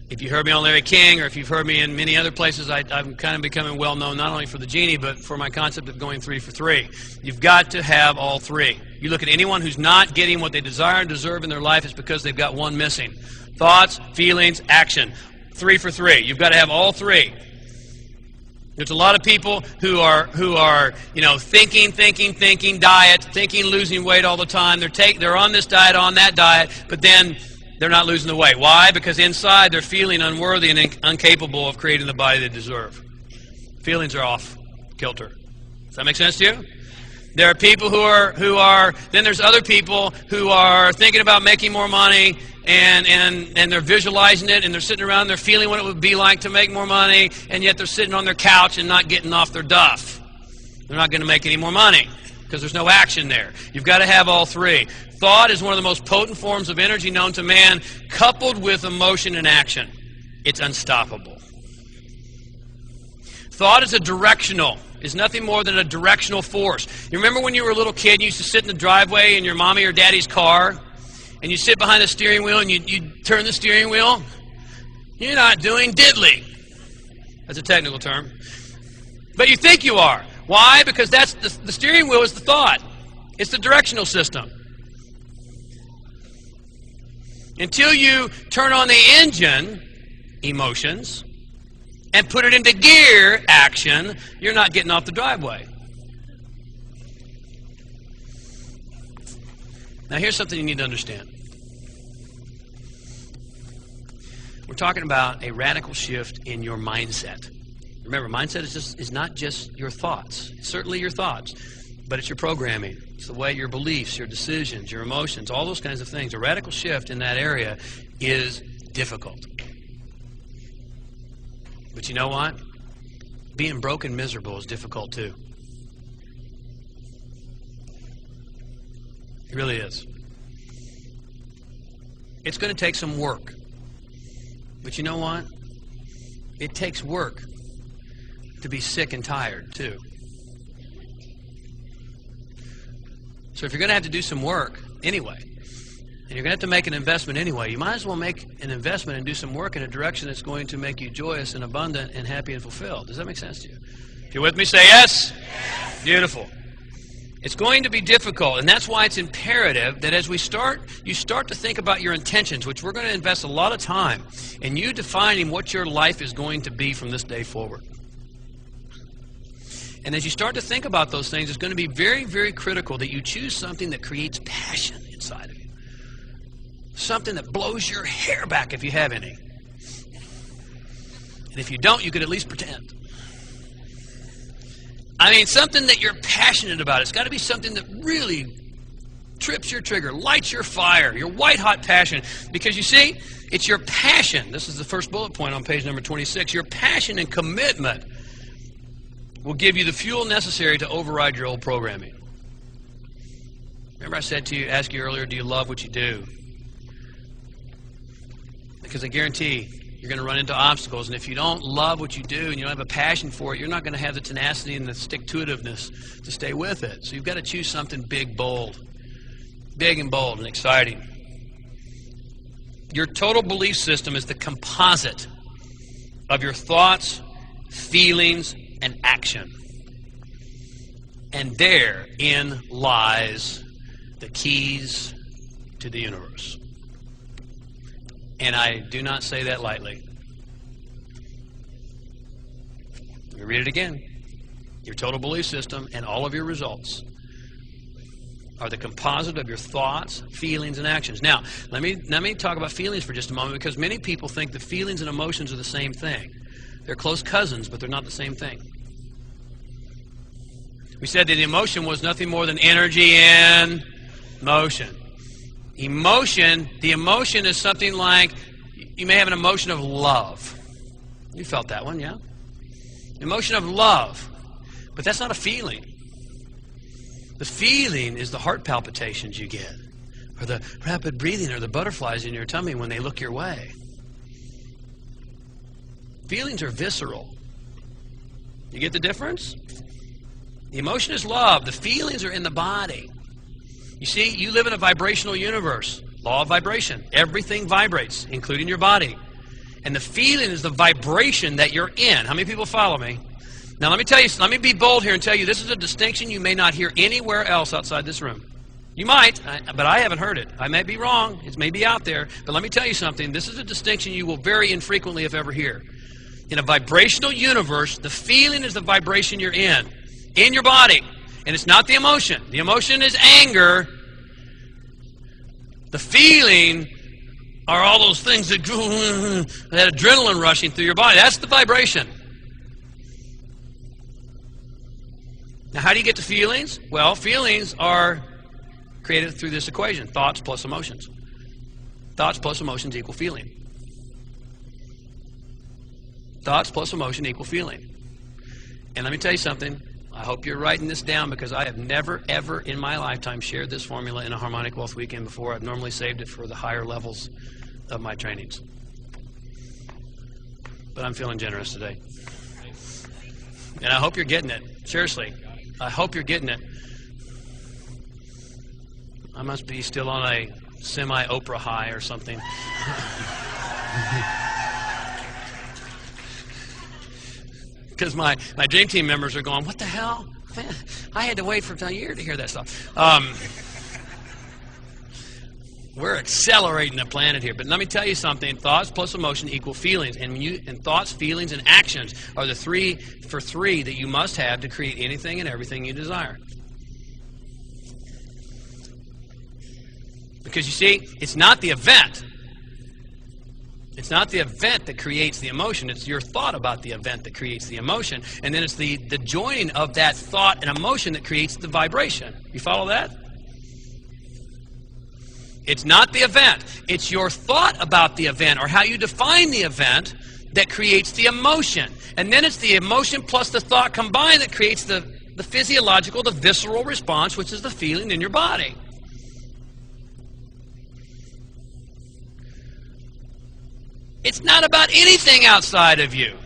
If you heard me on Larry King, or if you've heard me in many other places, I'm kind of becoming well known not only for the genie, but for my concept of going 3 for 3. You've got to have all three. You look at anyone who's not getting what they desire and deserve in their life, it's because they've got one missing. Thoughts, feelings, action. 3 for 3. You've got to have all three. There's a lot of people who are thinking diet, thinking losing weight all the time. They're on this diet, on that diet, but then they're not losing the weight. Why? Because inside they're feeling unworthy and incapable of creating the body they deserve. Feelings are off kilter. Does that make sense to you? There are people who are. Then there's other people who are thinking about making more money, and they're visualizing it, and they're sitting around, they're feeling what it would be like to make more money, and yet they're sitting on their couch and not getting off their duff. They're not going to make any more money because there's no action there. You've got to have all three. Thought is one of the most potent forms of energy known to man, coupled with emotion and action. It's unstoppable. Thought is nothing more than a directional force. You remember when you were a little kid, you used to sit in the driveway in your mommy or daddy's car, and you sit behind the steering wheel and you turn the steering wheel? You're not doing diddly. That's a technical term. But you think you are. Why? Because that's the steering wheel is the thought. It's the directional system. Until you turn on the engine, emotions, and put it into gear, action, you're not getting off the driveway. Now here's something you need to understand. We're talking about a radical shift in your mindset. Remember, mindset is not just your thoughts. It's certainly your thoughts, but it's your programming. It's the way your beliefs, your decisions, your emotions, all those kinds of things. A radical shift in that area is difficult. But you know what? Being broke and miserable is difficult too. It really is. It's going to take some work. But you know what? It takes work to be sick and tired too. So if you're going to have to do some work anyway, and you're going to have to make an investment anyway, you might as well make an investment and do some work in a direction that's going to make you joyous and abundant and happy and fulfilled. Does that make sense to you? If you're with me, say yes. Yes. Beautiful. It's going to be difficult, and that's why it's imperative that as you start to think about your intentions, which we're going to invest a lot of time in you defining what your life is going to be from this day forward. And as you start to think about those things, it's going to be very, very critical that you choose something that creates passion inside of you. Something that blows your hair back if you have any. And if you don't, you could at least pretend. I mean, something that you're passionate about. It's got to be something that really trips your trigger, lights your fire, your white-hot passion. Because you see, it's your passion. This is the first bullet point on page number 26. Your passion and commitment will give you the fuel necessary to override your old programming. Remember I said to you, ask you earlier, do you love what you do? Because I guarantee you're going to run into obstacles, and if you don't love what you do and you don't have a passion for it, you're not going to have the tenacity and the stick-to-itiveness to stay with it. So you've got to choose something big and bold and exciting. Your total belief system is the composite of your thoughts, feelings, and action. And therein lies the keys to the universe. And I do not say that lightly. Let me read it again. Your total belief system and all of your results are the composite of your thoughts, feelings, and actions. Now, let me talk about feelings for just a moment, because many people think that feelings and emotions are the same thing. They're close cousins, but they're not the same thing. We said that the emotion was nothing more than energy in motion. The emotion is something like, you may have an emotion of love. You felt that one, yeah? Emotion of love. But that's not a feeling. The feeling is the heart palpitations you get, or the rapid breathing, or the butterflies in your tummy when they look your way. Feelings are visceral. You get the difference? The emotion is love. The feelings are in the body. You see, you live in a vibrational universe. Law of vibration. Everything vibrates, including your body. And the feeling is the vibration that you're in. How many people follow me? Now let me tell you, let me be bold here and tell you this is a distinction you may not hear anywhere else outside this room. You might, but I haven't heard it. I may be wrong. It may be out there. But let me tell you something. This is a distinction you will very infrequently, if ever, hear. In a vibrational universe, the feeling is the vibration you're in your body. And it's not the emotion. The emotion is anger. The feeling are all those things that adrenaline rushing through your body. That's the vibration. Now, how do you get to feelings? Well, feelings are created through this equation, thoughts plus emotions. Thoughts plus emotions equal feeling. Thoughts plus emotion equal feeling. And let me tell you something. I hope you're writing this down because I have never, ever in my lifetime shared this formula in a Harmonic Wealth Weekend before. I've normally saved it for the higher levels of my trainings. But I'm feeling generous today. And I hope you're getting it. Seriously. I hope you're getting it. I must be still on a semi-Oprah high or something. Because my Dream Team members are going, what the hell? Man, I had to wait for a year to hear that stuff. We're accelerating the planet here. But let me tell you something. Thoughts plus emotion equal feelings. And thoughts, feelings, and actions are the three that you must have to create anything and everything you desire. Because you see, it's not the event. It's not the event that creates the emotion. It's your thought about the event that creates the emotion. And then it's the joining of that thought and emotion that creates the vibration. You follow that? It's not the event. It's your thought about the event or how you define the event that creates the emotion. And then it's the emotion plus the thought combined that creates the physiological, the visceral response, which is the feeling in your body. It's not about anything outside of you.